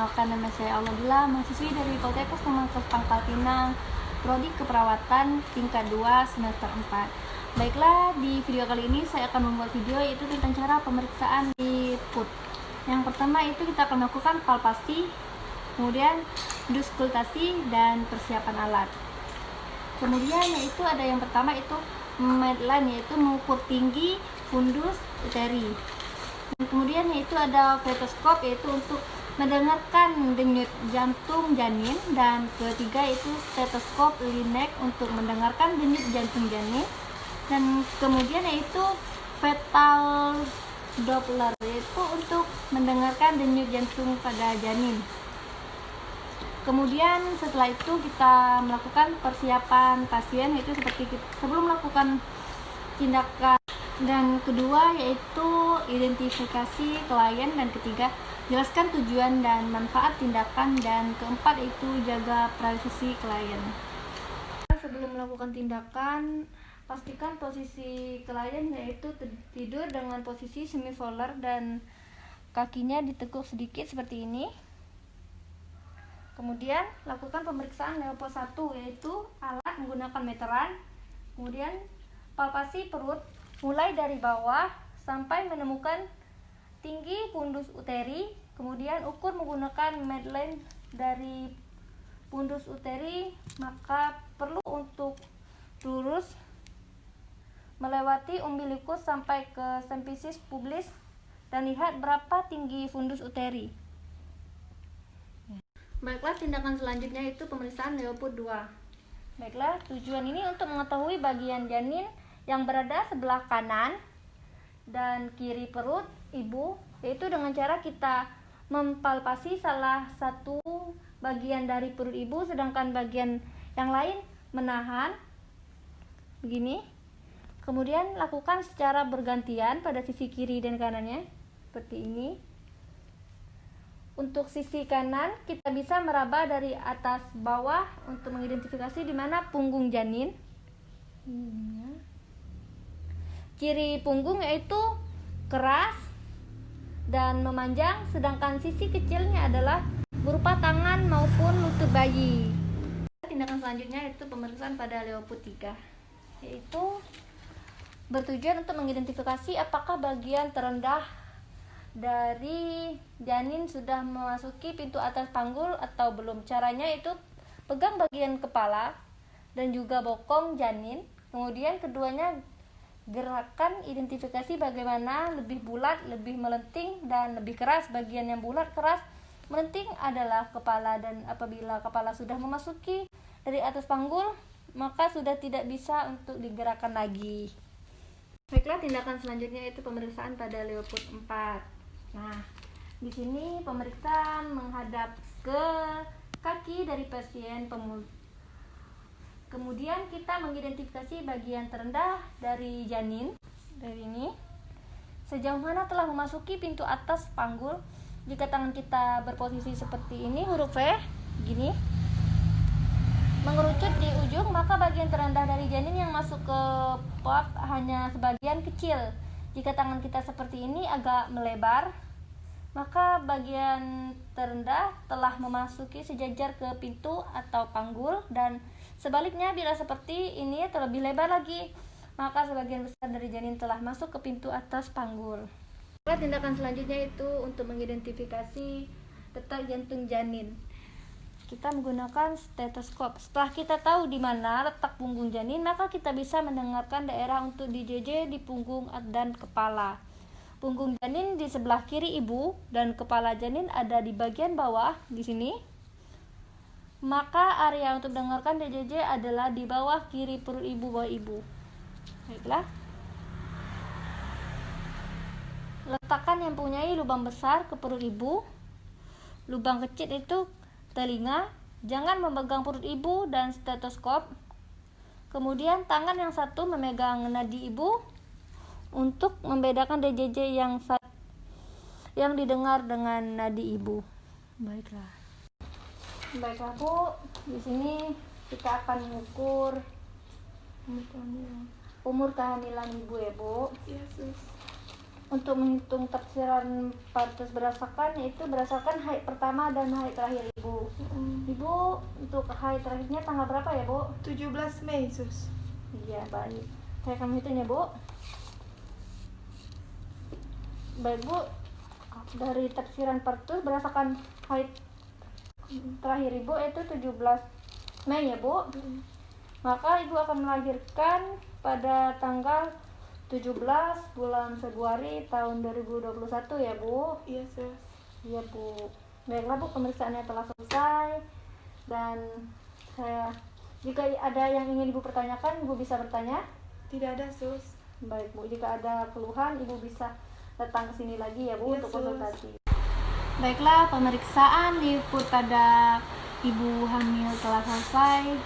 Perkenalkan, nama saya Auladila, mahasiswi dari Poltekkes Kemenkes Pangkal Pinang, Prodi Keperawatan tingkat 2 semester 4. Baiklah, di video kali ini saya akan membuat video yaitu tentang cara pemeriksaan di PUT. Yang pertama itu kita akan melakukan palpasi, kemudian auskultasi dan persiapan alat. Kemudian yaitu ada yang pertama itu Medline, yaitu mengukur tinggi fundus uteri. Dan kemudian yaitu ada stetoskop, yaitu untuk mendengarkan denyut jantung janin, dan ketiga itu stetoskop Linek untuk mendengarkan denyut jantung janin, dan kemudian yaitu fetal Doppler, yaitu untuk mendengarkan denyut jantung pada janin. Kemudian setelah itu kita melakukan persiapan pasien, yaitu seperti sebelum melakukan tindakan. Dan kedua yaitu identifikasi klien, dan ketiga jelaskan tujuan dan manfaat tindakan, dan keempat itu jaga privasi klien. Sebelum melakukan tindakan, pastikan posisi klien yaitu tidur dengan posisi semivolar dan kakinya ditekuk sedikit seperti ini. Kemudian lakukan pemeriksaan level 1, yaitu alat menggunakan meteran. Kemudian palpasi perut mulai dari bawah sampai menemukan tinggi fundus uteri. Kemudian ukur menggunakan Medline dari fundus uteri, maka perlu untuk lurus melewati umbilikus sampai ke sempisis pubis dan lihat berapa tinggi fundus uteri. Baiklah, tindakan selanjutnya itu pemeriksaan Leopard 2. Baiklah, tujuan ini untuk mengetahui bagian janin yang berada sebelah kanan dan kiri perut ibu, yaitu dengan cara kita mempalpasi salah satu bagian dari perut ibu, sedangkan bagian yang lain menahan begini. Kemudian lakukan secara bergantian pada sisi kiri dan kanannya seperti ini. Untuk sisi kanan kita bisa meraba dari atas bawah untuk mengidentifikasi di mana punggung janin. Ciri punggung yaitu keras dan memanjang, sedangkan sisi kecilnya adalah berupa tangan maupun lutut bayi. Tindakan selanjutnya yaitu pemeriksaan pada Leopard 3, yaitu bertujuan untuk mengidentifikasi apakah bagian terendah dari janin sudah memasuki pintu atas panggul atau belum. Caranya itu pegang bagian kepala dan juga bokong janin, kemudian keduanya gerakan identifikasi bagaimana lebih bulat, lebih melenting, dan lebih keras. Bagian yang bulat, keras, melenting adalah kepala, dan apabila kepala sudah memasuki dari atas panggul, maka sudah tidak bisa untuk digerakkan lagi. Baiklah, tindakan selanjutnya itu pemeriksaan pada Leopard 4. Nah, di sini pemeriksaan menghadap ke kaki dari pasien Kemudian kita mengidentifikasi bagian terendah dari janin, dari ini, sejauh mana telah memasuki pintu atas panggul. Jika tangan kita berposisi seperti ini, huruf V, gini, mengerucut di ujung, maka bagian terendah dari janin yang masuk ke port hanya sebagian kecil. Jika tangan kita seperti ini agak melebar, maka bagian terendah telah memasuki sejajar ke pintu atau panggul, dan sebaliknya bila seperti ini terlebih lebar lagi, maka sebagian besar dari janin telah masuk ke pintu atas panggul. Tindakan selanjutnya itu untuk mengidentifikasi detak jantung janin. Kita menggunakan stetoskop. Setelah kita tahu di mana letak punggung janin, maka kita bisa mendengarkan daerah untuk DJJ di punggung dan kepala. Punggung janin di sebelah kiri ibu dan kepala janin ada di bagian bawah di sini. Maka area untuk mendengarkan DJJ adalah di bawah kiri perut ibu, bawah ibu. Baiklah. Letakkan yang mempunyai lubang besar ke perut ibu. Lubang kecil itu telinga. Jangan memegang perut ibu dan stetoskop. Kemudian tangan yang satu memegang nadi ibu untuk membedakan DJJ yang didengar dengan nadi ibu. Baiklah Bu, di sini kita akan mengukur umur kehamilan ibu ya Bu. Iya sus. untuk menghitung tafsiran partus berdasarkan, yaitu berdasarkan haid pertama dan haid terakhir ibu. Ibu untuk haid terakhirnya tanggal berapa ya bu? 17 Mei sus. Iya baik, saya akan menghitung ya bu. Baik bu, dari tafsiran partus berdasarkan haid terakhir ibu itu 17 Mei ya bu. Maka ibu akan melahirkan pada tanggal 17 bulan Februari tahun 2021 ya bu. Iya sus. Iya bu. Baiklah bu, pemeriksaannya telah selesai. Dan jika ada yang ingin ibu pertanyakan, ibu bisa bertanya. Tidak ada sus. Baik bu, jika ada keluhan ibu bisa datang ke sini lagi ya bu, Iya, untuk sus. konsultasi. Baiklah, pemeriksaan liput pada ibu hamil telah selesai.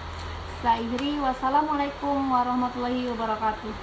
Saya akhiri, wassalamualaikum warahmatullahi wabarakatuh.